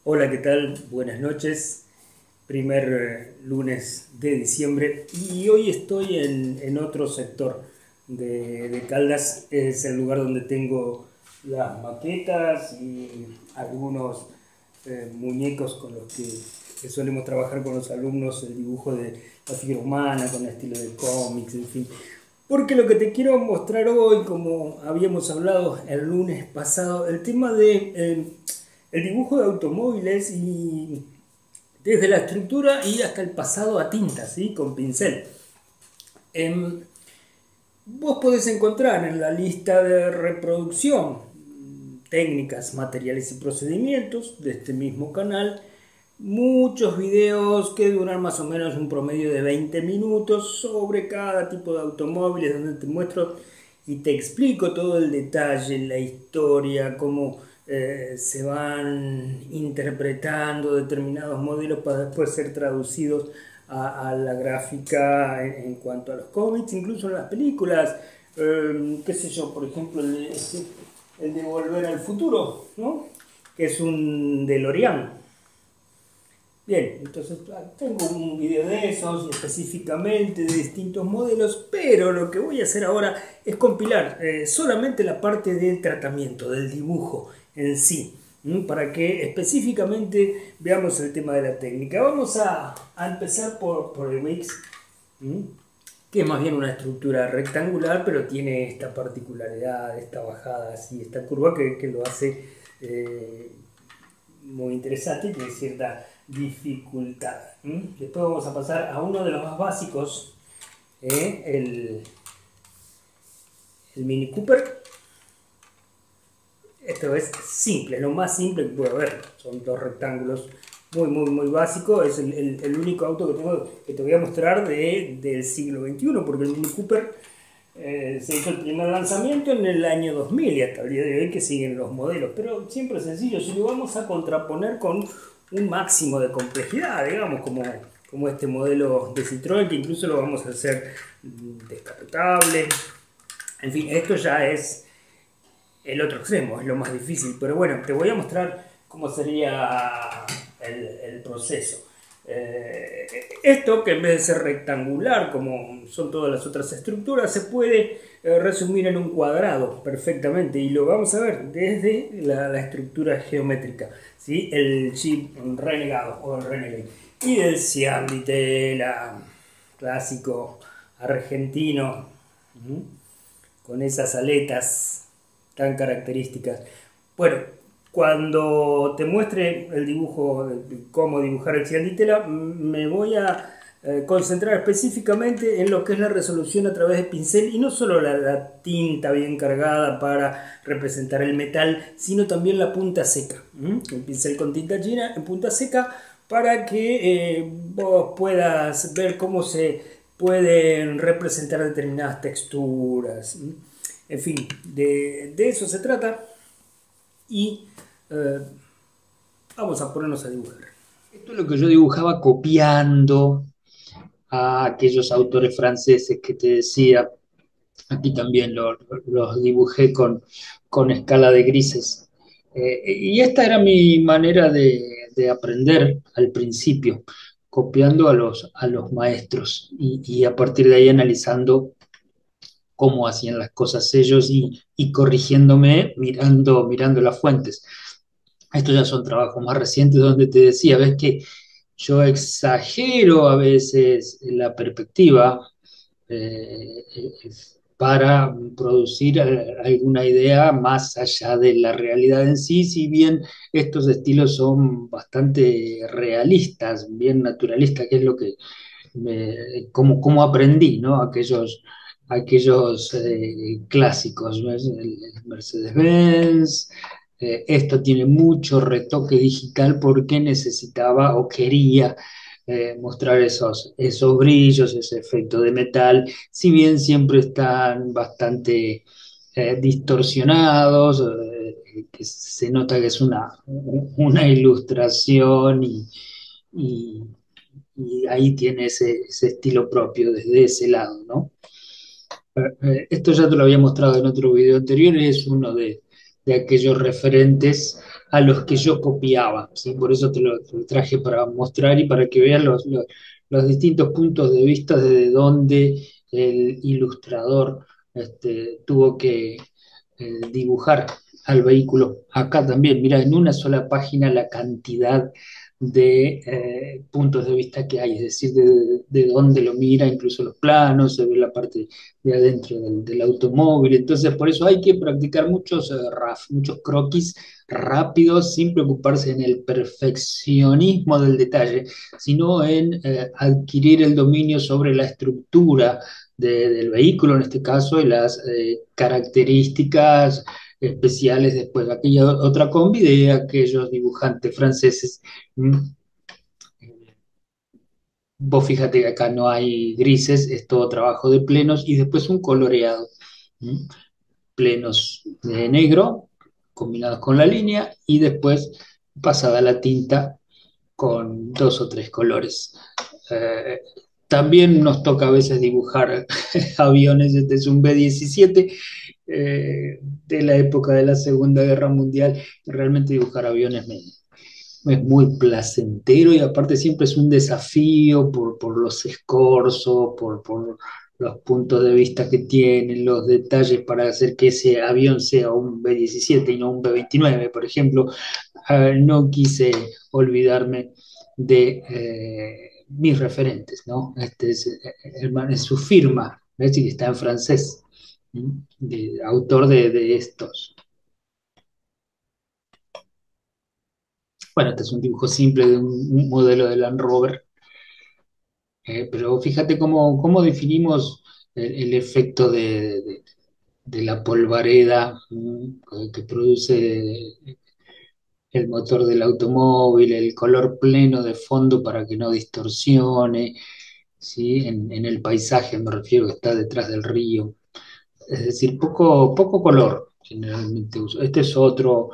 Hola, ¿qué tal? Buenas noches. Primer lunes de diciembre y hoy estoy en otro sector de Caldas. Es el lugar donde tengo las maquetas y algunos muñecos con los que solemos trabajar con los alumnos, el dibujo de la figura humana con estilo de cómics, en fin. Porque lo que te quiero mostrar hoy, como habíamos hablado el lunes pasado, el tema de el dibujo de automóviles y desde la estructura y hasta el pasado a tinta, ¿sí? Con pincel. Em, Vos podés encontrar en la lista de reproducción técnicas, materiales y procedimientos de este mismo canal muchos videos que duran más o menos un promedio de 20 minutos sobre cada tipo de automóviles donde te muestro y te explico todo el detalle, la historia, cómo se van interpretando determinados modelos para después ser traducidos a la gráfica en cuanto a los cómics, incluso en las películas. Qué sé yo, por ejemplo, el de Volver al Futuro, ¿no? Que es un DeLorean. Bien, entonces tengo un video de esos y específicamente de distintos modelos, pero lo que voy a hacer ahora es compilar solamente la parte del tratamiento, del dibujo en sí, para que específicamente veamos el tema de la técnica. Vamos a empezar por el mix, que es más bien una estructura rectangular, pero tiene esta particularidad, esta bajada así, esta curva que lo hace muy interesante y tiene cierta dificultad. Después vamos a pasar a uno de los más básicos, el Mini Cooper. Esto es simple, lo más simple que puede haber. Son dos rectángulos muy básico. Es el único auto que te voy a mostrar del siglo XXI, porque el Mini Cooper se hizo el primer lanzamiento en el año 2000 y hasta el día de hoy que siguen los modelos, pero siempre sencillo. Si lo vamos a contraponer con un máximo de complejidad, digamos, como este modelo de Citroën, que incluso lo vamos a hacer descapotable. En fin, esto ya es el otro extremo, es lo más difícil, pero bueno, te voy a mostrar cómo sería el proceso. Esto, que en vez de ser rectangular como son todas las otras estructuras, se puede resumir en un cuadrado perfectamente, y lo vamos a ver desde la estructura geométrica, ¿sí? El Jeep Renegado o el Renegade y el Cian di Tela clásico argentino, con esas aletas tan características. Bueno, cuando te muestre el dibujo, cómo dibujar el Cian di Tela, me voy a concentrar específicamente en lo que es la resolución a través de pincel, y no solo la tinta bien cargada para representar el metal, sino también la punta seca. El pincel con tinta china en punta seca, para que vos puedas ver cómo se pueden representar determinadas texturas. En fin, de eso se trata y eh, vamos a ponernos a dibujar. Esto es lo que yo dibujaba copiando a aquellos autores franceses que te decía. Aquí también los dibujé con escala de grises. Y esta era mi manera de aprender al principio, copiando a los maestros y a partir de ahí analizando cómo hacían las cosas ellos y corrigiéndome mirando las fuentes. Estos ya son trabajos más recientes donde te decía, ves que yo exagero a veces la perspectiva para producir alguna idea más allá de la realidad en sí, si bien estos estilos son bastante realistas, bien naturalistas, que es lo que como aprendí, ¿no? Aquellos clásicos, ¿ves? El Mercedes-Benz. Esto tiene mucho retoque digital porque necesitaba o quería mostrar esos brillos, ese efecto de metal, si bien siempre están bastante distorsionados, que se nota que es una ilustración y- y ahí tiene ese estilo propio desde ese lado, ¿no? Esto ya te lo había mostrado en otro video anterior, es uno de aquellos referentes a los que yo copiaba, ¿sí? Por eso te lo traje para mostrar y para que vean los distintos puntos de vista desde donde el ilustrador tuvo que dibujar al vehículo. Acá también, mira, en una sola página la cantidad de puntos de vista que hay, es decir, de dónde lo mira, incluso los planos, se ve la parte de adentro del automóvil. Entonces, por eso hay que practicar muchos RAF, muchos croquis rápidos, sin preocuparse en el perfeccionismo del detalle, sino en adquirir el dominio sobre la estructura del vehículo, en este caso, y las características especiales después de aquella otra combi de aquellos dibujantes franceses. Mm. Vos fíjate que acá no hay grises, es todo trabajo de plenos y después un coloreado. ¿Mm? Plenos de negro combinados con la línea y después pasada la tinta con dos o tres colores. Eh, También nos toca a veces dibujar aviones. Este es un B-17 de la época de la Segunda Guerra Mundial. Realmente dibujar aviones es muy placentero y aparte siempre es un desafío por los escorzos, por los puntos de vista que tienen, los detalles para hacer que ese avión sea un B-17 y no un B-29, por ejemplo. No quise olvidarme de mis referentes, ¿no? Este es su firma, ¿ves? Que está en francés, ¿sí? Autor de estos. Bueno, este es un dibujo simple de un modelo de Land Rover, pero fíjate cómo definimos el efecto de la polvareda que produce el motor del automóvil, el color pleno de fondo para que no distorsione, ¿sí? En el paisaje me refiero que está detrás del río. Es decir, poco color generalmente uso. Este es otro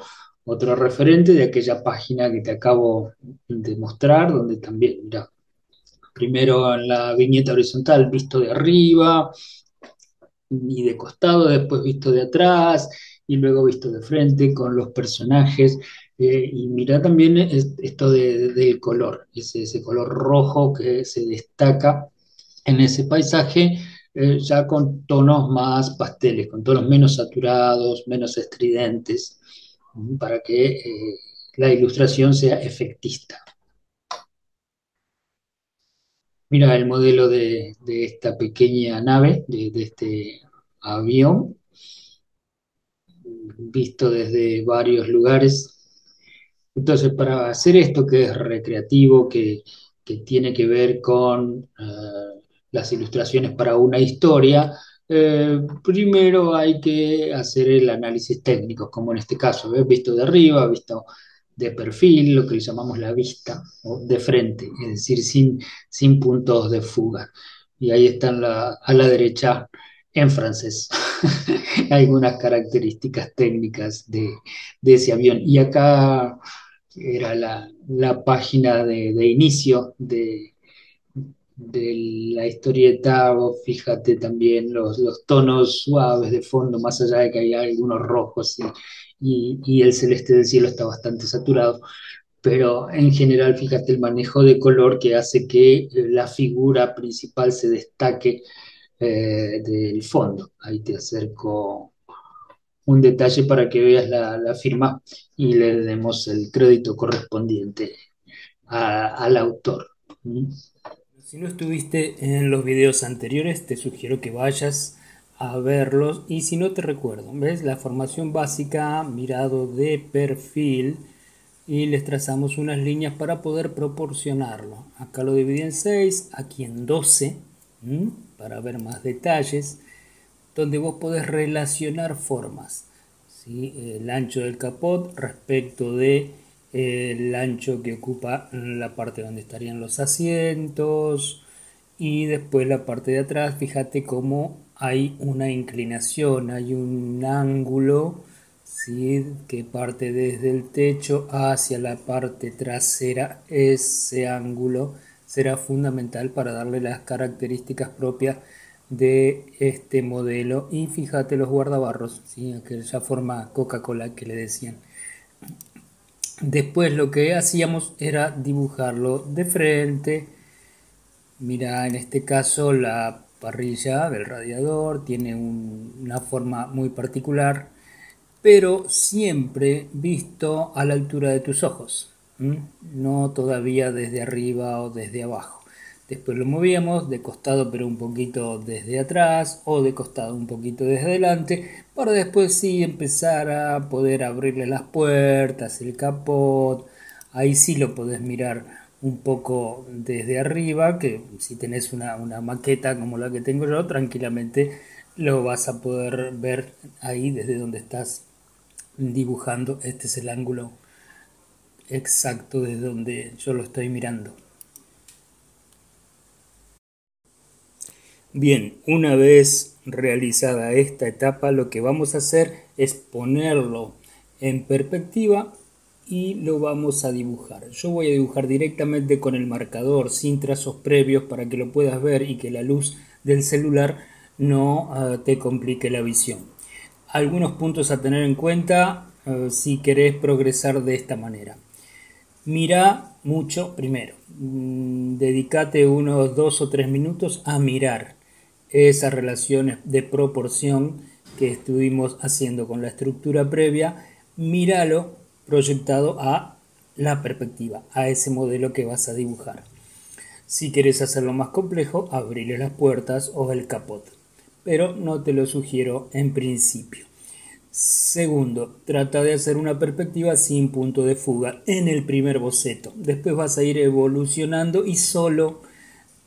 referente de aquella página que te acabo de mostrar, donde también, mira, primero en la viñeta horizontal visto de arriba y de costado, después visto de atrás y luego visto de frente con los personajes. Y mira también esto del color, ese color rojo que se destaca en ese paisaje, ya con tonos más pasteles, con tonos menos saturados, menos estridentes, para que la ilustración sea efectista. Mira el modelo de esta pequeña nave, de este avión, visto desde varios lugares. Entonces, para hacer esto que es recreativo, que tiene que ver con las ilustraciones para una historia, primero hay que hacer el análisis técnico, como en este caso, ¿ves? Visto de arriba, visto de perfil, lo que le llamamos la vista, o de frente, es decir, sin puntos de fuga. Y ahí están a la derecha en francés algunas características técnicas de ese avión. Y acá era la página de inicio de la historieta. Vos fíjate también los tonos suaves de fondo, más allá de que hay algunos rojos y el celeste del cielo está bastante saturado, pero en general fíjate el manejo de color que hace que la figura principal se destaque del fondo. Ahí te acerco un detalle para que veas la firma y le demos el crédito correspondiente al autor. ¿Mm? Si no estuviste en los videos anteriores, te sugiero que vayas a verlos. Y si no te recuerdo, ¿ves? La formación básica, mirado de perfil, y les trazamos unas líneas para poder proporcionarlo. Acá lo dividí en 6, aquí en 12, para ver más detalles, donde vos podés relacionar formas, ¿sí? El ancho del capot respecto de el ancho que ocupa la parte donde estarían los asientos, y después la parte de atrás. Fíjate cómo hay una inclinación, hay un ángulo, ¿sí? Que parte desde el techo hacia la parte trasera. Ese ángulo será fundamental para darle las características propias de este modelo. Y fíjate los guardabarros, ¿sí? Aquella forma Coca-Cola que le decían. Después lo que hacíamos era dibujarlo de frente. Mira, en este caso la parrilla del radiador tiene una forma muy particular, pero siempre visto a la altura de tus ojos, no todavía desde arriba o desde abajo. Después lo movíamos de costado, pero un poquito desde atrás, o de costado un poquito desde adelante, para después sí empezar a poder abrirle las puertas, el capot. Ahí sí lo podés mirar un poco desde arriba, que si tenés una maqueta como la que tengo yo, tranquilamente lo vas a poder ver ahí desde donde estás dibujando. Este es el ángulo exacto desde donde yo lo estoy mirando. Bien, una vez realizada esta etapa, lo que vamos a hacer es ponerlo en perspectiva y lo vamos a dibujar. Yo voy a dibujar directamente con el marcador, sin trazos previos, para que lo puedas ver y que la luz del celular no te complique la visión. Algunos puntos a tener en cuenta si querés progresar de esta manera. Mira mucho primero. Dedicate unos 2 o 3 minutos a mirar esas relaciones de proporción que estuvimos haciendo con la estructura previa. Míralo proyectado a la perspectiva, a ese modelo que vas a dibujar. Si querés hacerlo más complejo, abrirle las puertas o el capot, pero no te lo sugiero en principio. Segundo, trata de hacer una perspectiva sin punto de fuga en el primer boceto. Después vas a ir evolucionando y solo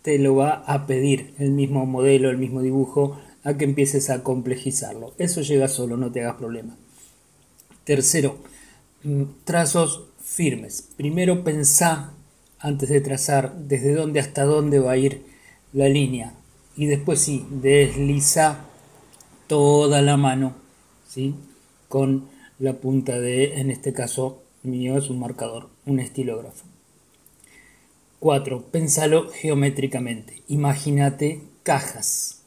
te lo va a pedir el mismo modelo, el mismo dibujo, a que empieces a complejizarlo. Eso llega solo, no te hagas problema. Tercero, trazos firmes. Primero pensá, antes de trazar, desde dónde hasta dónde va a ir la línea. Y después sí, desliza toda la mano, ¿sí? Con la punta de, en este caso mío es un marcador, un estilógrafo. 4. Pensalo geométricamente. Imagínate cajas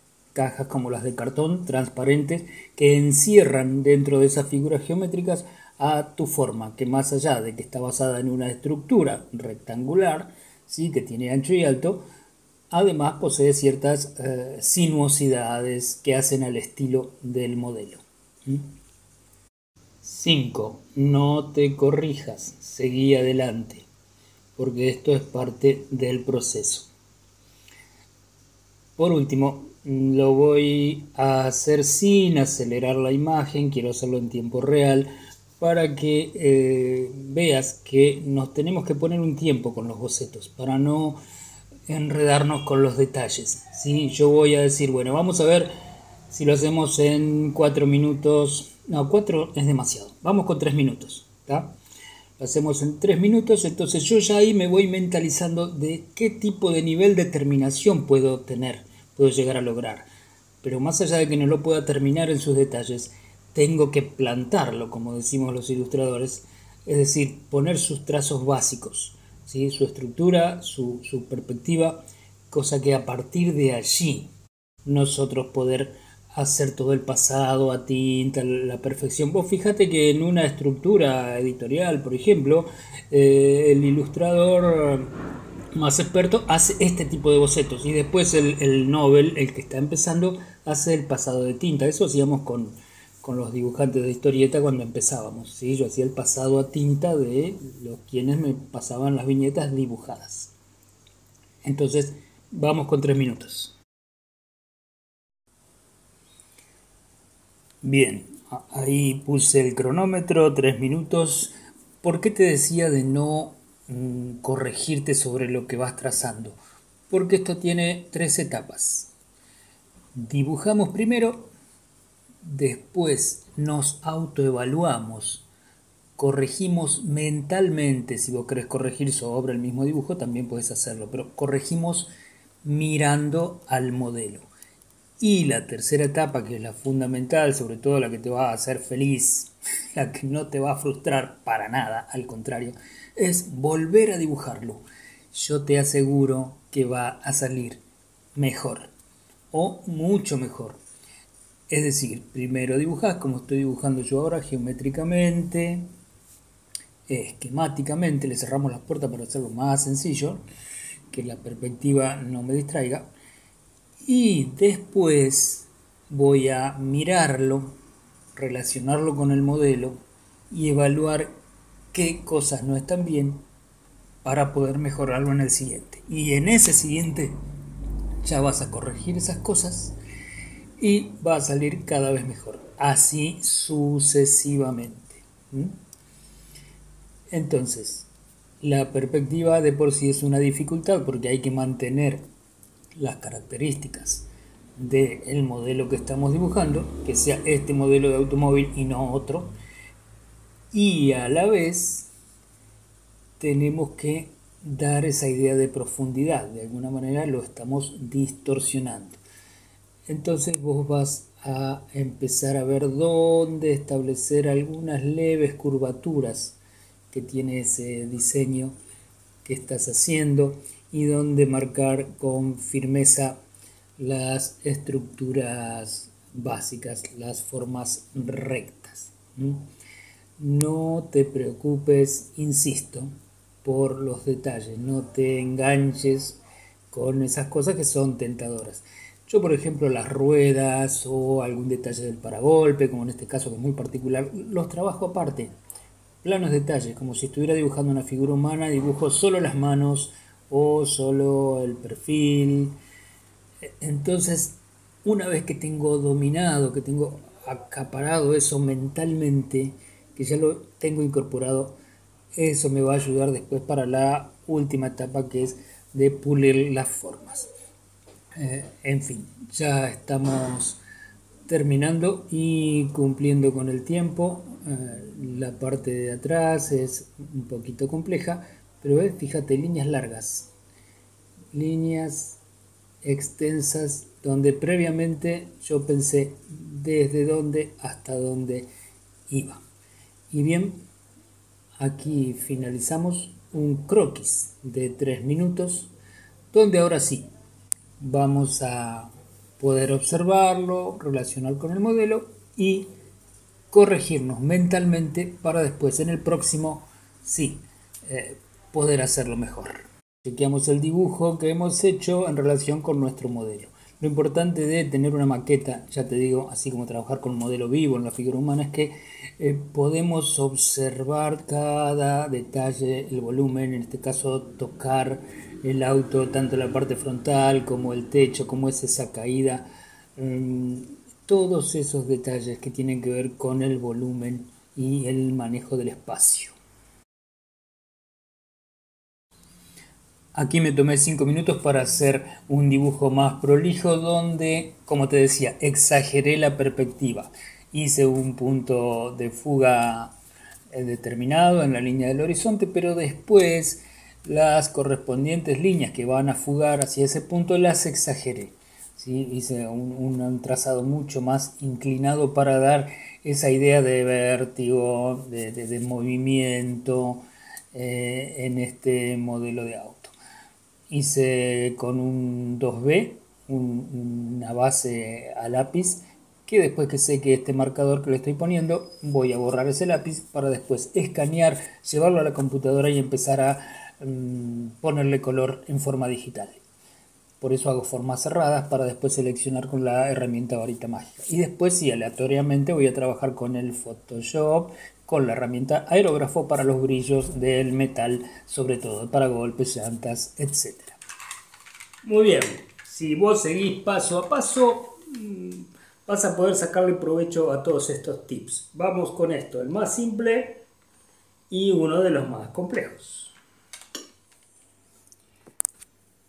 como las de cartón, transparentes, que encierran dentro de esas figuras geométricas a tu forma, que más allá de que está basada en una estructura rectangular, ¿sí? Que tiene ancho y alto, además posee ciertas sinuosidades que hacen al estilo del modelo. 5. No te corrijas, seguí adelante, porque esto es parte del proceso. Por último, lo voy a hacer sin acelerar la imagen, quiero hacerlo en tiempo real, para que veas que nos tenemos que poner un tiempo con los bocetos, para no enredarnos con los detalles, ¿sí? Yo voy a decir, bueno, vamos a ver si lo hacemos en 4 minutos. No, 4 es demasiado, vamos con 3 minutos, ¿tá? Lo hacemos en 3 minutos, entonces yo ya ahí me voy mentalizando de qué tipo de nivel de terminación puedo tener, puedo llegar a lograr. Pero más allá de que no lo pueda terminar en sus detalles, tengo que plantarlo, como decimos los ilustradores, es decir, poner sus trazos básicos, ¿sí? Su estructura, su perspectiva, cosa que a partir de allí nosotros poder hacer todo el pasado a tinta, la perfección. Vos fíjate que en una estructura editorial, por ejemplo, el ilustrador más experto hace este tipo de bocetos y después el novel, el que está empezando, hace el pasado de tinta. Eso hacíamos con los dibujantes de historieta cuando empezábamos, ¿sí? Yo hacía el pasado a tinta de los quienes me pasaban las viñetas dibujadas. Entonces, vamos con 3 minutos. Bien, ahí puse el cronómetro, 3 minutos. ¿Por qué te decía de no corregirte sobre lo que vas trazando? Porque esto tiene 3 etapas. Dibujamos primero, después nos autoevaluamos, corregimos mentalmente. Si vos querés corregir sobre el mismo dibujo, también puedes hacerlo, pero corregimos mirando al modelo. Y la tercera etapa, que es la fundamental, sobre todo la que te va a hacer feliz, la que no te va a frustrar para nada, al contrario, es volver a dibujarlo. Yo te aseguro que va a salir mejor o mucho mejor. Es decir, primero dibujás como estoy dibujando yo ahora, geométricamente, esquemáticamente, le cerramos las puertas para hacerlo más sencillo, que la perspectiva no me distraiga, y después voy a mirarlo, relacionarlo con el modelo y evaluar qué cosas no están bien para poder mejorarlo en el siguiente. Y en ese siguiente ya vas a corregir esas cosas y va a salir cada vez mejor. Así sucesivamente. Entonces, la perspectiva de por sí es una dificultad porque hay que mantener las características del modelo que estamos dibujando, que sea este modelo de automóvil y no otro, y a la vez tenemos que dar esa idea de profundidad, de alguna manera lo estamos distorsionando. Entonces vos vas a empezar a ver dónde establecer algunas leves curvaturas que tiene ese diseño que estás haciendo y dónde marcar con firmeza las estructuras básicas, las formas rectas. No te preocupes, insisto, por los detalles, no te enganches con esas cosas que son tentadoras. Yo, por ejemplo, las ruedas o algún detalle del paragolpe, como en este caso que es muy particular, los trabajo aparte. Planos detalles, como si estuviera dibujando una figura humana, dibujo solo las manos o solo el perfil. Entonces, una vez que tengo dominado, que tengo acaparado eso mentalmente, que ya lo tengo incorporado, eso me va a ayudar después para la última etapa, que es de pulir las formas. En fin, ya estamos terminando y cumpliendo con el tiempo. La parte de atrás es un poquito compleja, pero fíjate, líneas largas, líneas extensas, donde previamente yo pensé desde dónde hasta dónde iba. Y bien, aquí finalizamos un croquis de 3 minutos, donde ahora sí vamos a poder observarlo, relacionar con el modelo y corregirnos mentalmente para después en el próximo sí poder hacerlo mejor. Chequeamos el dibujo que hemos hecho en relación con nuestro modelo. Lo importante de tener una maqueta, ya te digo, así como trabajar con un modelo vivo en la figura humana, es que podemos observar cada detalle, el volumen, en este caso tocar el auto, tanto la parte frontal como el techo, como es esa caída, todos esos detalles que tienen que ver con el volumen y el manejo del espacio. Aquí me tomé 5 minutos para hacer un dibujo más prolijo donde, como te decía, exageré la perspectiva. Hice un punto de fuga determinado en la línea del horizonte, pero después las correspondientes líneas que van a fugar hacia ese punto las exageré. ¿Sí? Hice un trazado mucho más inclinado para dar esa idea de vértigo, de movimiento en este modelo de auto. Hice con un 2B una base a lápiz, que después que sé que este marcador que le estoy poniendo, voy a borrar ese lápiz para después escanear, llevarlo a la computadora y empezar a ponerle color en forma digital. Por eso hago formas cerradas para después seleccionar con la herramienta varita mágica. Y después sí, aleatoriamente voy a trabajar con el Photoshop, con la herramienta aerógrafo para los brillos del metal, sobre todo para golpes, llantas, etc. Muy bien, si vos seguís paso a paso, vas a poder sacarle provecho a todos estos tips. Vamos con esto, el más simple y uno de los más complejos.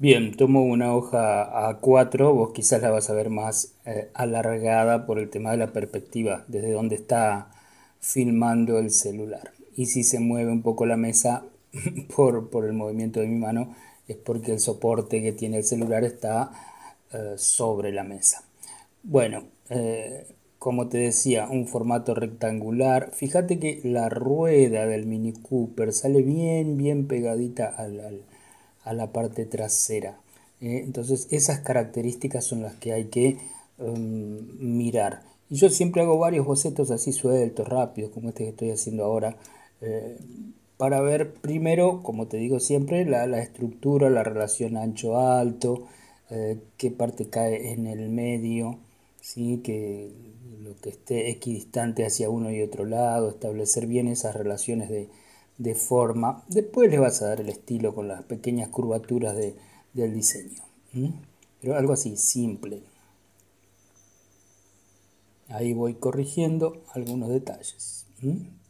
Bien, tomo una hoja A4, vos quizás la vas a ver más alargada por el tema de la perspectiva, desde donde está filmando el celular. Y si se mueve un poco la mesa por el movimiento de mi mano, es porque el soporte que tiene el celular está sobre la mesa. Bueno, como te decía, un formato rectangular. Fíjate que la rueda del Mini Cooper sale bien pegadita a la parte trasera. Entonces esas características son las que hay que mirar. Y yo siempre hago varios bocetos así sueltos, rápidos, como este que estoy haciendo ahora, para ver primero, como te digo siempre, la estructura, la relación ancho-alto, qué parte cae en el medio, ¿sí? Que lo que esté equidistante hacia uno y otro lado, establecer bien esas relaciones de forma. Después le vas a dar el estilo con las pequeñas curvaturas del diseño. Pero algo así, simple. Ahí voy corrigiendo algunos detalles.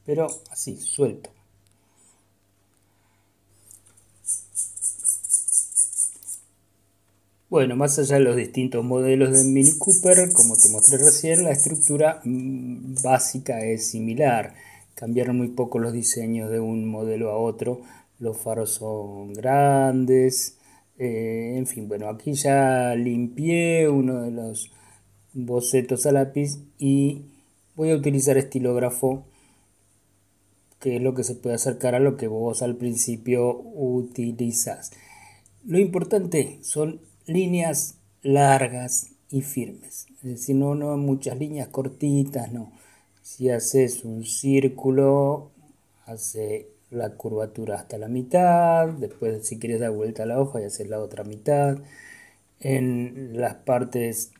Pero así, suelto. Bueno, más allá de los distintos modelos de Mini Cooper, como te mostré recién, la estructura básica es similar. Cambiaron muy poco los diseños de un modelo a otro. Los faros son grandes. En fin, bueno, aquí ya limpié uno de los bocetos a lápiz y voy a utilizar estilógrafo, que es lo que se puede acercar a lo que vos al principio utilizás. Lo importante son líneas largas y firmes, es decir, no muchas líneas cortitas, no. Si haces un círculo, hace la curvatura hasta la mitad, después si quieres dar vuelta a la hoja y hacer la otra mitad. En las partes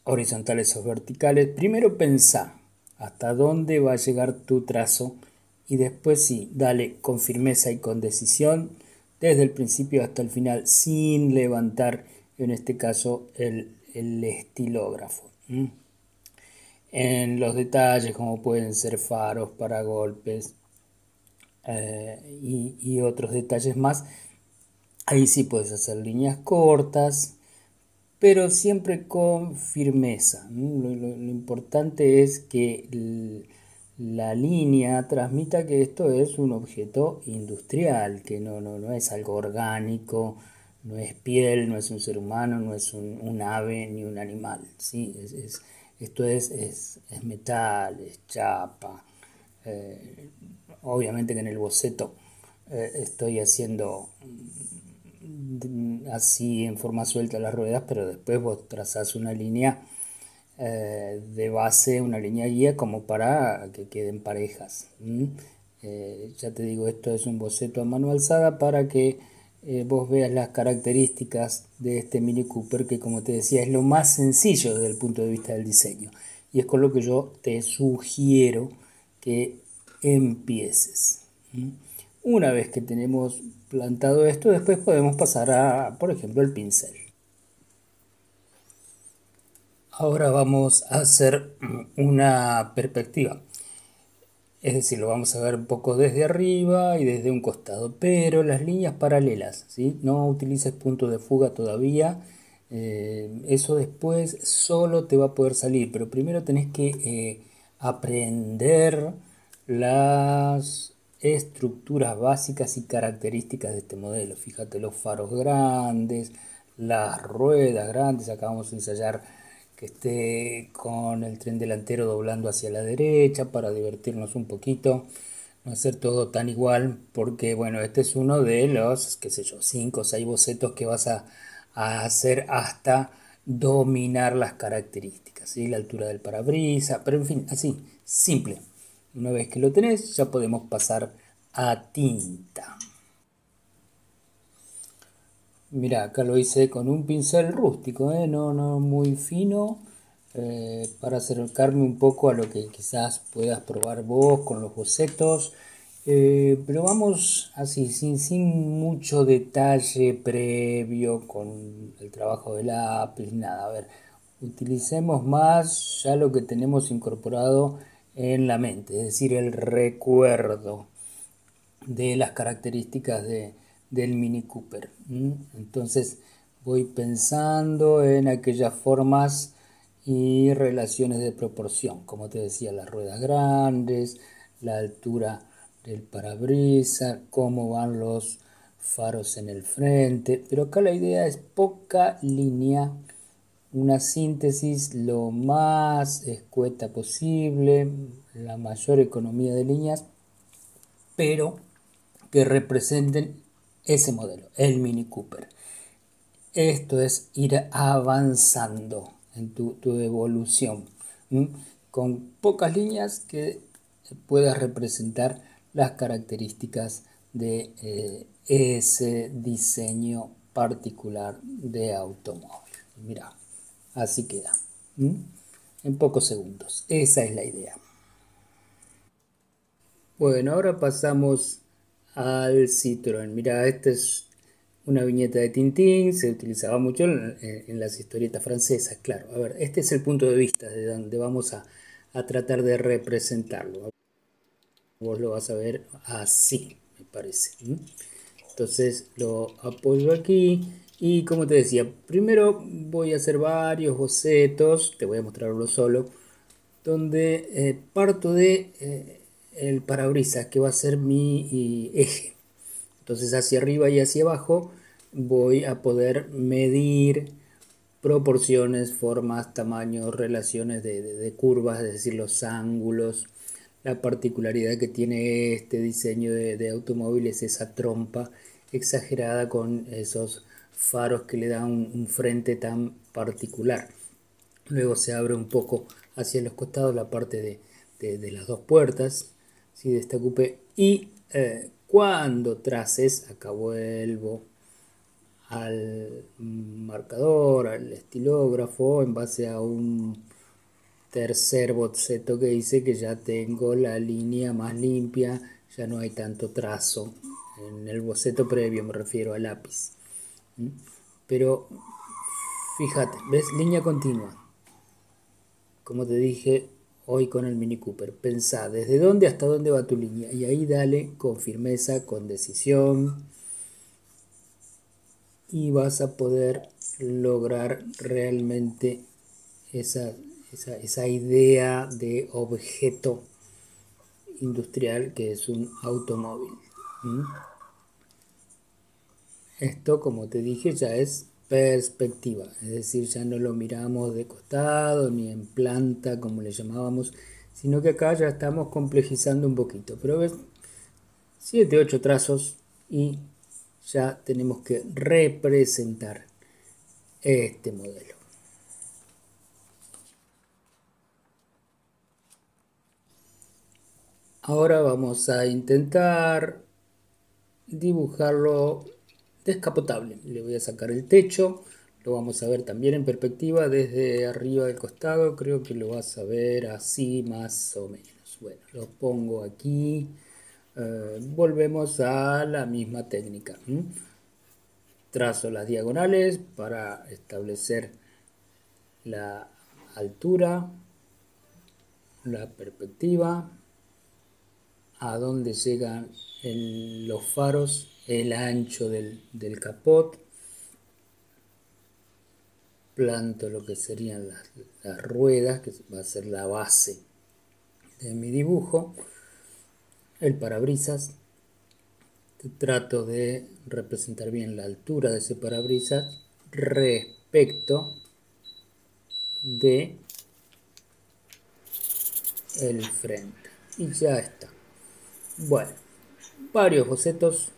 horizontales o verticales, primero pensá hasta dónde va a llegar tu trazo y después sí, dale con firmeza y con decisión desde el principio hasta el final, sin levantar, en este caso, el estilógrafo. En los detalles, como pueden ser faros, paragolpes y otros detalles más, ahí sí puedes hacer líneas cortas, pero siempre con firmeza. Lo importante es que la línea transmita que esto es un objeto industrial, que no es algo orgánico, no es piel, no es un ser humano, no es un ave ni un animal. ¿Sí? Esto es metal, es chapa. Obviamente que en el boceto estoy haciendo así en forma suelta las ruedas, pero después vos trazás una línea de base, una línea guía como para que queden parejas. Ya te digo, esto es un boceto a mano alzada para que vos veas las características de este Mini Cooper, que como te decía es lo más sencillo desde el punto de vista del diseño, y es con lo que yo te sugiero que empieces. Una vez que tenemos plantado esto, después podemos pasar a, por ejemplo, el pincel. Ahora vamos a hacer una perspectiva. Es decir, lo vamos a ver un poco desde arriba y desde un costado, pero las líneas paralelas, ¿sí? No utilices punto de fuga todavía. Eso después solo te va a poder salir, pero primero tenés que aprender las estructuras básicas y características de este modelo. Fíjate los faros grandes, las ruedas grandes. Acá vamos a ensayar que esté con el tren delantero doblando hacia la derecha para divertirnos un poquito, no hacer todo tan igual, porque bueno, este es uno de los, qué sé yo, 5 o 6 bocetos que vas a hacer hasta dominar las características, ¿sí? La altura del parabrisas, pero en fin, así, simple. Una vez que lo tenés, ya podemos pasar a tinta. Mira, acá lo hice con un pincel rústico, no muy fino, para acercarme un poco a lo que quizás puedas probar vos con los bocetos. Pero vamos así, sin mucho detalle previo con el trabajo de lápiz, nada. A ver, utilicemos más ya lo que tenemos incorporado en la mente, es decir, el recuerdo de las características del Mini Cooper. Entonces voy pensando en aquellas formas y relaciones de proporción, como te decía, las ruedas grandes, la altura del parabrisas, cómo van los faros en el frente, pero acá la idea es poca línea, una síntesis lo más escueta posible, la mayor economía de líneas, pero que representen ese modelo, el Mini Cooper. Esto es ir avanzando en tu evolución, con pocas líneas que puedas representar las características de ese diseño particular de automóvil. Mirá, así queda. En pocos segundos. Esa es la idea. Bueno, ahora pasamos al Citroën. Mira, esta es una viñeta de Tintín, se utilizaba mucho en las historietas francesas, claro. A ver, este es el punto de vista de donde vamos a tratar de representarlo. Vos lo vas a ver así, me parece. Entonces lo apoyo aquí y como te decía, primero voy a hacer varios bocetos, te voy a mostrar uno solo, donde parto de el parabrisas, que va a ser mi eje. Entonces hacia arriba y hacia abajo voy a poder medir proporciones, formas, tamaños, relaciones de curvas, es decir, los ángulos. La particularidad que tiene este diseño de automóviles es esa trompa exagerada con esos faros que le dan un frente tan particular. Luego se abre un poco hacia los costados la parte de las dos puertas, ¿sí? De esta coupé. Y cuando traces, acá vuelvo al marcador, al estilógrafo, en base a un tercer boceto que hice, que ya tengo la línea más limpia, ya no hay tanto trazo. En el boceto previo me refiero al lápiz. Pero fíjate, ¿ves? Línea continua. Como te dije hoy con el Mini Cooper, pensá desde dónde hasta dónde va tu línea y ahí dale con firmeza, con decisión y vas a poder lograr realmente esa idea de objeto industrial que es un automóvil. Esto, como te dije, ya es perspectiva, es decir, ya no lo miramos de costado ni en planta como le llamábamos, sino que acá ya estamos complejizando un poquito. Pero ves, 7, 8 trazos y ya tenemos que representar este modelo. Ahora vamos a intentar dibujarlo descapotable. Le voy a sacar el techo, lo vamos a ver también en perspectiva desde arriba del costado. Creo que lo vas a ver así más o menos. Bueno, lo pongo aquí. Volvemos a la misma técnica. Trazo las diagonales para establecer la altura, la perspectiva, a dónde llegan los faros, el ancho del capot. Planto lo que serían las ruedas, que va a ser la base de mi dibujo. El parabrisas. Trato de representar bien la altura de ese parabrisas respecto de el frente. Y ya está. Bueno, varios bocetos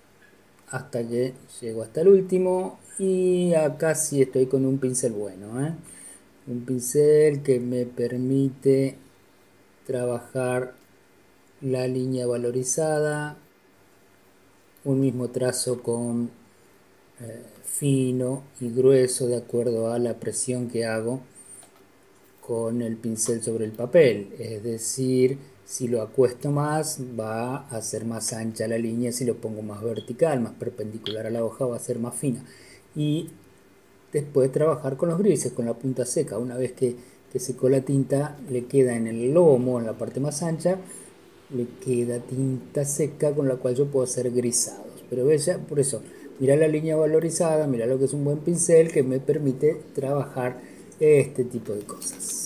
hasta que llego hasta el último y acá sí estoy con un pincel bueno, un pincel que me permite trabajar la línea valorizada, un mismo trazo con fino y grueso de acuerdo a la presión que hago con el pincel sobre el papel, es decir, si lo acuesto más va a ser más ancha la línea, si lo pongo más vertical, más perpendicular a la hoja va a ser más fina. Y después trabajar con los grises, con la punta seca. Una vez que secó la tinta, le queda en el lomo, en la parte más ancha, le queda tinta seca con la cual yo puedo hacer grisados. Pero ves, ya, por eso, mira la línea valorizada, mira lo que es un buen pincel que me permite trabajar este tipo de cosas.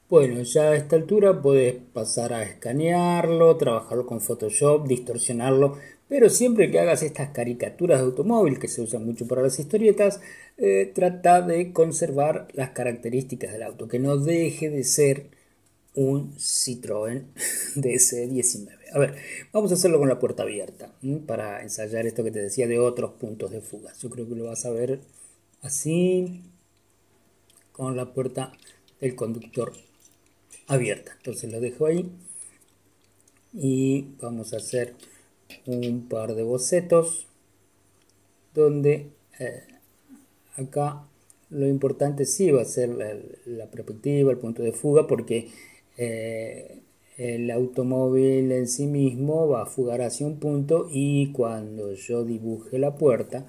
Bueno, ya a esta altura puedes pasar a escanearlo, trabajarlo con Photoshop, distorsionarlo, pero siempre que hagas estas caricaturas de automóvil que se usan mucho para las historietas, trata de conservar las características del auto, que no deje de ser un Citroën DC19. A ver, vamos a hacerlo con la puerta abierta, para ensayar esto que te decía de otros puntos de fuga. Yo creo que lo vas a ver así, con la puerta del conductor abierta. Entonces lo dejo ahí y vamos a hacer un par de bocetos donde acá lo importante sí va a ser la perspectiva, el punto de fuga, porque el automóvil en sí mismo va a fugar hacia un punto y cuando yo dibuje la puerta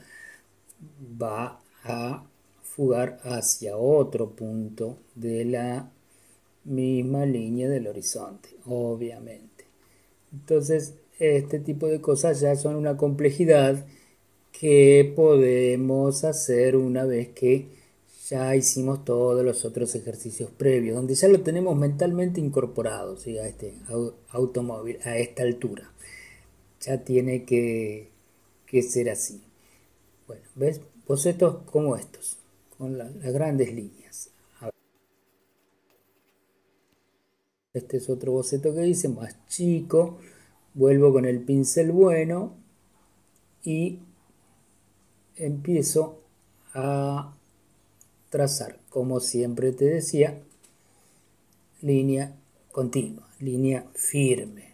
va a fugar hacia otro punto de la misma línea del horizonte, obviamente. Entonces, este tipo de cosas ya son una complejidad que podemos hacer una vez que ya hicimos todos los otros ejercicios previos, donde ya lo tenemos mentalmente incorporado, ¿sí? A este automóvil, a esta altura. Ya tiene que ser así. Bueno, ¿ves? Bocetos como estos, con las grandes líneas. Este es otro boceto que hice, más chico. Vuelvo con el pincel bueno y empiezo a trazar, como siempre te decía, línea continua, línea firme.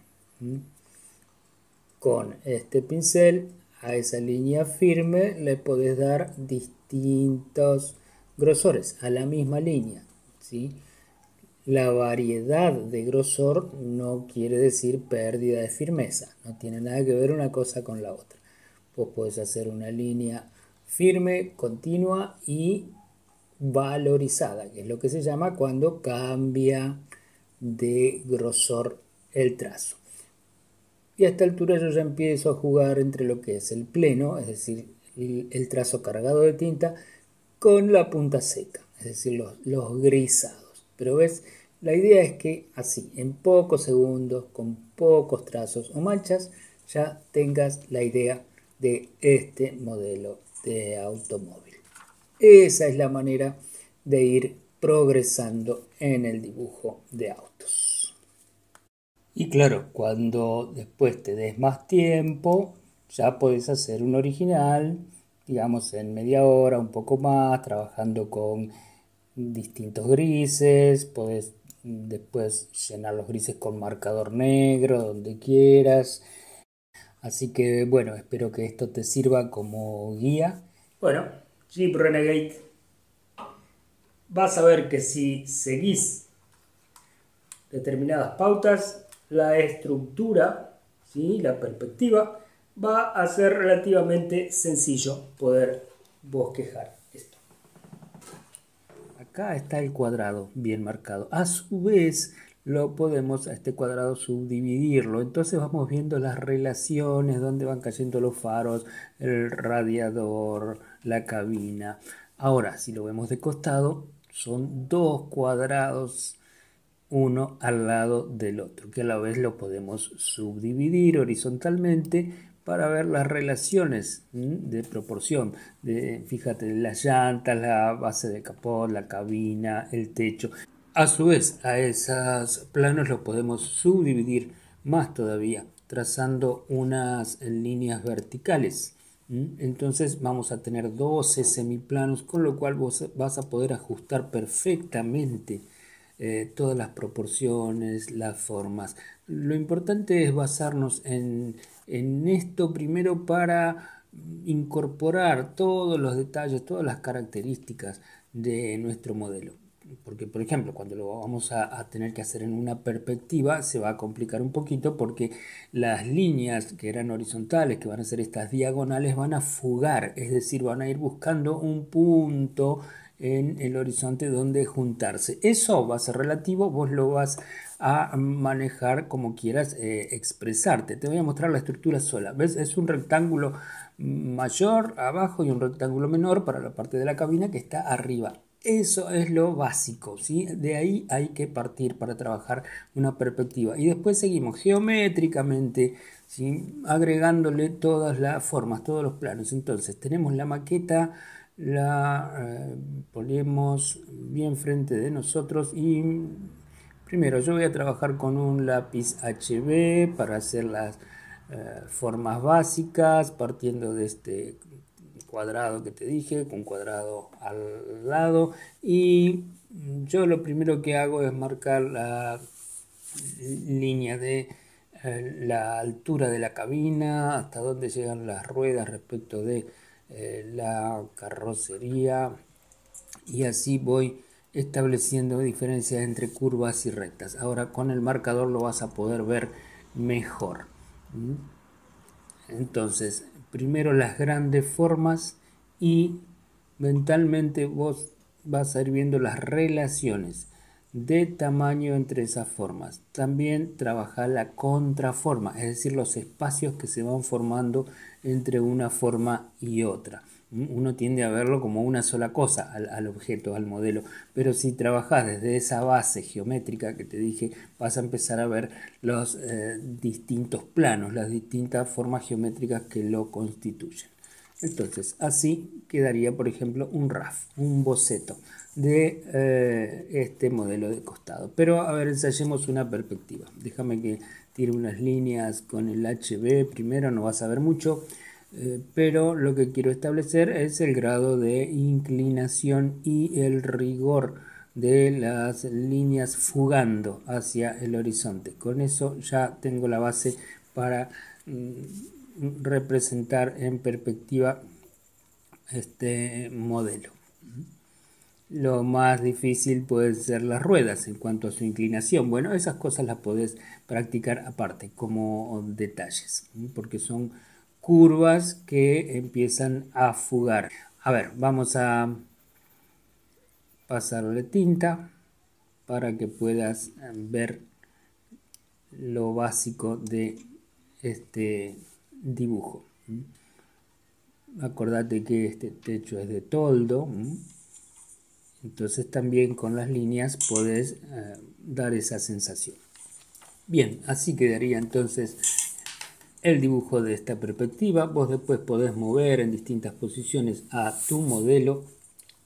Con este pincel a esa línea firme le podés dar distintos grosores a la misma línea, ¿sí? La variedad de grosor no quiere decir pérdida de firmeza, no tiene nada que ver una cosa con la otra. Vos podés hacer una línea firme, continua y valorizada, que es lo que se llama cuando cambia de grosor el trazo. Y a esta altura yo ya empiezo a jugar entre lo que es el pleno, es decir, el trazo cargado de tinta, con la punta seca, es decir, los grisados. Pero ves, la idea es que así, en pocos segundos, con pocos trazos o manchas, ya tengas la idea de este modelo de automóvil. Esa es la manera de ir progresando en el dibujo de autos. Y claro, cuando después te des más tiempo, ya puedes hacer un original, digamos en media hora, un poco más, trabajando con distintos grises, puedes después llenar los grises con marcador negro, donde quieras. Así que bueno, espero que esto te sirva como guía. Bueno, Jeep Renegade, vas a ver que si seguís determinadas pautas, la estructura, ¿sí? La perspectiva, va a ser relativamente sencillo poder bosquejar esto. Acá está el cuadrado bien marcado. A su vez, lo podemos a este cuadrado subdividirlo. Entonces vamos viendo las relaciones, dónde van cayendo los faros, el radiador, la cabina. Ahora, si lo vemos de costado, son dos cuadrados, uno al lado del otro, que a la vez lo podemos subdividir horizontalmente para ver las relaciones de proporción. Fíjate, las llantas, la base de capó, la cabina, el techo. A su vez, a esos planos los podemos subdividir más todavía, trazando unas líneas verticales. Entonces vamos a tener 12 semiplanos, con lo cual vos vas a poder ajustar perfectamente todas las proporciones, las formas. Lo importante es basarnos en esto primero para incorporar todos los detalles, todas las características de nuestro modelo. Porque, por ejemplo, cuando lo vamos a tener que hacer en una perspectiva, se va a complicar un poquito porque las líneas que eran horizontales, que van a ser estas diagonales, van a fugar, es decir, van a ir buscando un punto en el horizonte donde juntarse. Eso va a ser relativo, vos lo vas a manejar como quieras expresarte. Te voy a mostrar la estructura sola. ¿Ves? Es un rectángulo mayor abajo y un rectángulo menor para la parte de la cabina que está arriba. Eso es lo básico, ¿sí? De ahí hay que partir para trabajar una perspectiva. Y después seguimos geométricamente, ¿sí? Agregándole todas las formas, todos los planos. Entonces tenemos la maqueta, la ponemos bien frente de nosotros y primero yo voy a trabajar con un lápiz HB para hacer las formas básicas, partiendo de este cuadrado que te dije, con cuadrado al lado, y yo lo primero que hago es marcar la línea de la altura de la cabina, hasta dónde llegan las ruedas respecto de la carrocería, y así voy estableciendo diferencias entre curvas y rectas. Ahora con el marcador lo vas a poder ver mejor. Entonces, primero las grandes formas y mentalmente vos vas a ir viendo las relaciones de tamaño entre esas formas. También trabajar la contraforma, es decir, los espacios que se van formando entre una forma y otra. Uno tiende a verlo como una sola cosa al objeto, al modelo, pero si trabajas desde esa base geométrica que te dije, vas a empezar a ver los distintos planos, las distintas formas geométricas que lo constituyen. Entonces, así quedaría, por ejemplo, un RAF, un boceto de este modelo de costado. Pero, a ver, ensayemos una perspectiva. Déjame que tire unas líneas con el HB. Primero no vas a ver mucho, pero lo que quiero establecer es el grado de inclinación y el rigor de las líneas fugando hacia el horizonte. Con eso ya tengo la base para representar en perspectiva este modelo. Lo más difícil pueden ser las ruedas en cuanto a su inclinación. Bueno, esas cosas las podés practicar aparte como detalles, porque son curvas que empiezan a fugar. A ver, vamos a pasarle tinta para que puedas ver lo básico de este dibujo. Acordate que este techo es de toldo, entonces también con las líneas podés dar esa sensación. Bien, así quedaría entonces el dibujo de esta perspectiva. Vos después podés mover en distintas posiciones a tu modelo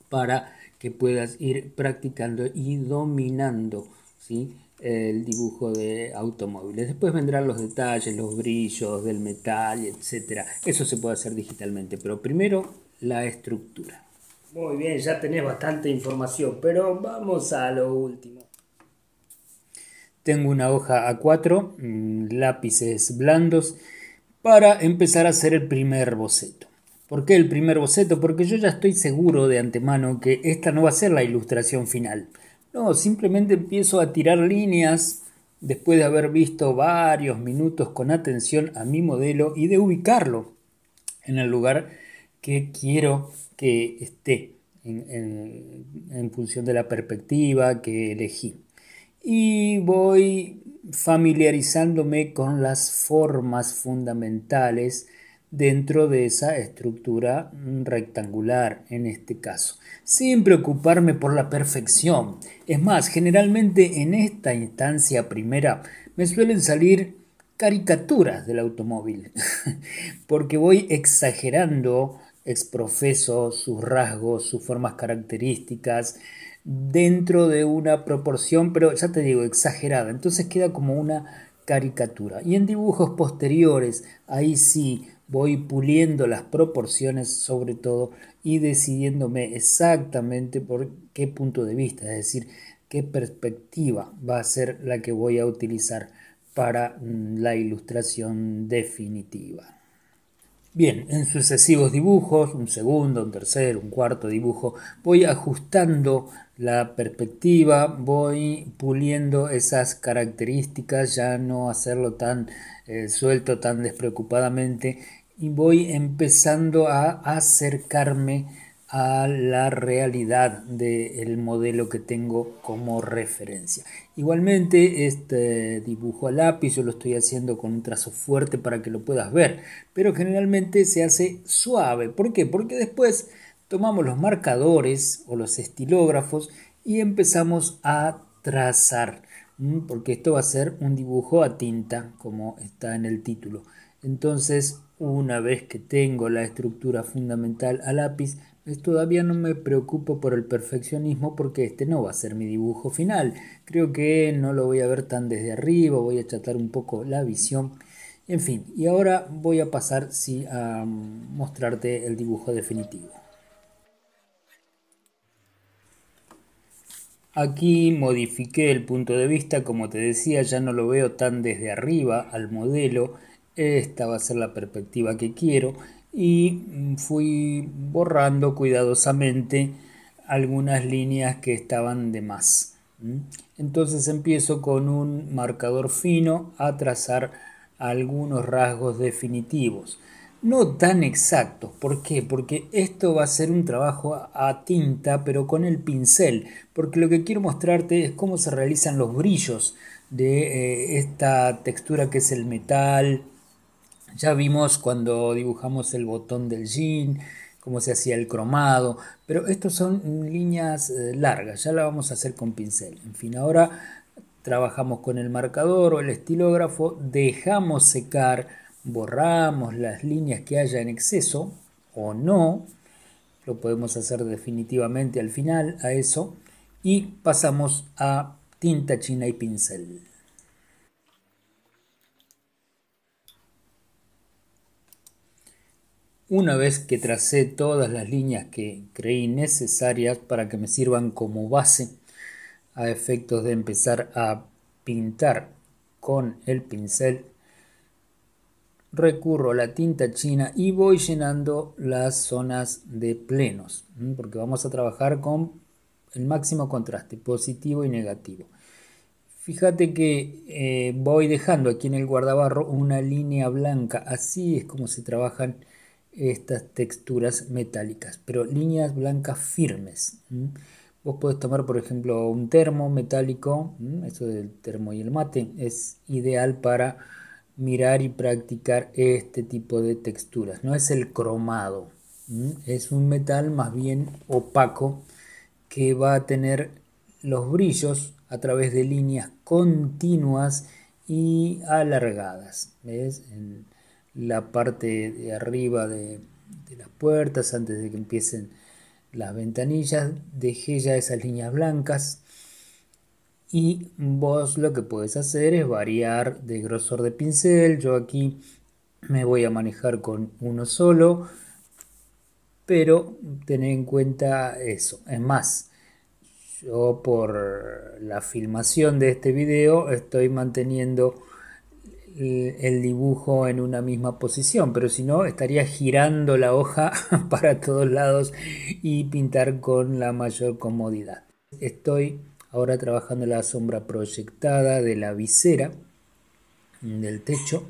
para que puedas ir practicando y dominando, ¿sí?, el dibujo de automóviles. Después vendrán los detalles, los brillos del metal, etcétera. Eso se puede hacer digitalmente, pero primero la estructura. Muy bien, ya tenés bastante información, pero vamos a lo último. Tengo una hoja A4, lápices blandos, para empezar a hacer el primer boceto. ¿Por qué el primer boceto? Porque yo ya estoy seguro de antemano que esta no va a ser la ilustración final. No, simplemente empiezo a tirar líneas después de haber visto varios minutos con atención a mi modelo y de ubicarlo en el lugar que quiero que esté en función de la perspectiva que elegí. Y voy familiarizándome con las formas fundamentales dentro de esa estructura rectangular en este caso, sin preocuparme por la perfección. Es más, generalmente en esta instancia primera me suelen salir caricaturas del automóvil, porque voy exagerando exprofeso sus rasgos, sus formas características, dentro de una proporción, pero ya te digo, exagerada. Entonces queda como una caricatura. Y en dibujos posteriores, ahí sí voy puliendo las proporciones sobre todo y decidiéndome exactamente por qué punto de vista, es decir, qué perspectiva va a ser la que voy a utilizar para la ilustración definitiva. Bien, en sucesivos dibujos, un segundo, un tercer, un cuarto dibujo, voy ajustando la perspectiva, voy puliendo esas características, ya no hacerlo tan suelto, tan despreocupadamente, y voy empezando a acercarme a la realidad del modelo que tengo como referencia. Igualmente este dibujo a lápiz yo lo estoy haciendo con un trazo fuerte para que lo puedas ver, pero generalmente se hace suave. ¿Por qué? Porque después tomamos los marcadores o los estilógrafos y empezamos a trazar, porque esto va a ser un dibujo a tinta como está en el título. Entonces, una vez que tengo la estructura fundamental a lápiz, todavía no me preocupo por el perfeccionismo porque este no va a ser mi dibujo final. Creo que no lo voy a ver tan desde arriba, voy a achatar un poco la visión. En fin, y ahora voy a pasar a mostrarte el dibujo definitivo. Aquí modifiqué el punto de vista, como te decía, ya no lo veo tan desde arriba al modelo. Esta va a ser la perspectiva que quiero y fui borrando cuidadosamente algunas líneas que estaban de más. Entonces empiezo con un marcador fino a trazar algunos rasgos definitivos. No tan exactos. ¿Por qué? Porque esto va a ser un trabajo a tinta, pero con el pincel. Porque lo que quiero mostrarte es cómo se realizan los brillos de esta textura que es el metal. Ya vimos cuando dibujamos el botón del jean, cómo se hacía el cromado, pero estos son líneas largas, ya la vamos a hacer con pincel. En fin, ahora trabajamos con el marcador o el estilógrafo, dejamos secar, borramos las líneas que haya en exceso o no, lo podemos hacer definitivamente al final a eso, y pasamos a tinta china y pincel. Una vez que tracé todas las líneas que creí necesarias para que me sirvan como base a efectos de empezar a pintar con el pincel, recurro a la tinta china y voy llenando las zonas de plenos, porque vamos a trabajar con el máximo contraste, positivo y negativo. Fíjate que voy dejando aquí en el guardabarro una línea blanca, así es como se trabajan estas texturas metálicas, pero líneas blancas firmes. Vos podés tomar, por ejemplo, un termo metálico, eso del termo y el mate, es ideal para mirar y practicar este tipo de texturas. No es el cromado, es un metal más bien opaco que va a tener los brillos a través de líneas continuas y alargadas. ¿Ves? En la parte de arriba de las puertas, antes de que empiecen las ventanillas, dejé ya esas líneas blancas. Y vos lo que puedes hacer es variar de grosor de pincel. Yo aquí me voy a manejar con uno solo, pero tened en cuenta eso. Es más, yo por la filmación de este video estoy manteniendo el dibujo en una misma posición, pero si no estaría girando la hoja para todos lados y pintar con la mayor comodidad. Estoy ahora trabajando la sombra proyectada de la visera del techo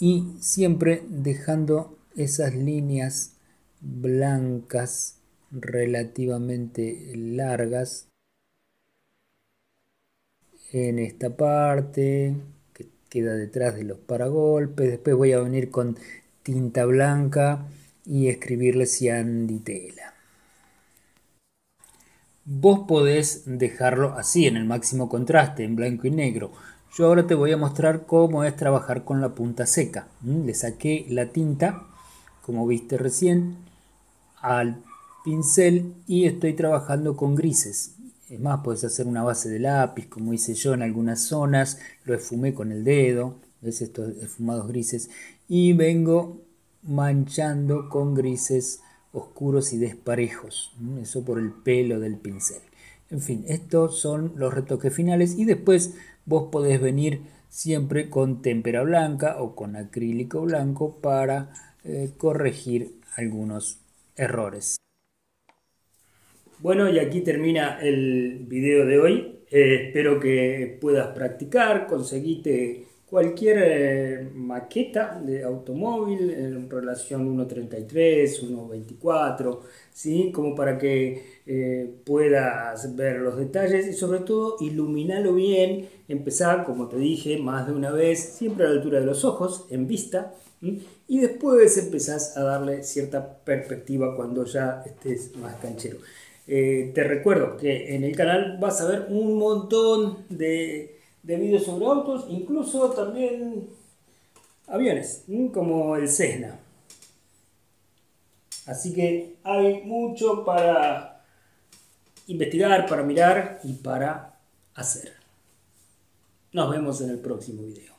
y siempre dejando esas líneas blancas relativamente largas en esta parte que queda detrás de los paragolpes. Después voy a venir con tinta blanca y escribirle cianditela. Vos podés dejarlo así en el máximo contraste, en blanco y negro. Yo ahora te voy a mostrar cómo es trabajar con la punta seca. Le saqué la tinta, como viste recién, al pincel y estoy trabajando con grises. Es más, puedes hacer una base de lápiz, como hice yo en algunas zonas. Lo esfumé con el dedo, ¿ves? Estos esfumados grises. Y vengo manchando con grises oscuros y desparejos. Eso por el pelo del pincel. En fin, estos son los retoques finales y después vos podés venir siempre con témpera blanca o con acrílico blanco para corregir algunos errores. Bueno, y aquí termina el video de hoy. Espero que puedas practicar, conseguite cualquier maqueta de automóvil en relación 1.33, 1.24, ¿sí? Como para que puedas ver los detalles y sobre todo iluminarlo bien. Empezar, como te dije más de una vez, siempre a la altura de los ojos, en vista. Y después empezás a darle cierta perspectiva cuando ya estés más canchero. Te recuerdo que en el canal vas a ver un montón de vídeos sobre autos, incluso también aviones, como el Cessna. Así que hay mucho para investigar, para mirar y para hacer. Nos vemos en el próximo video.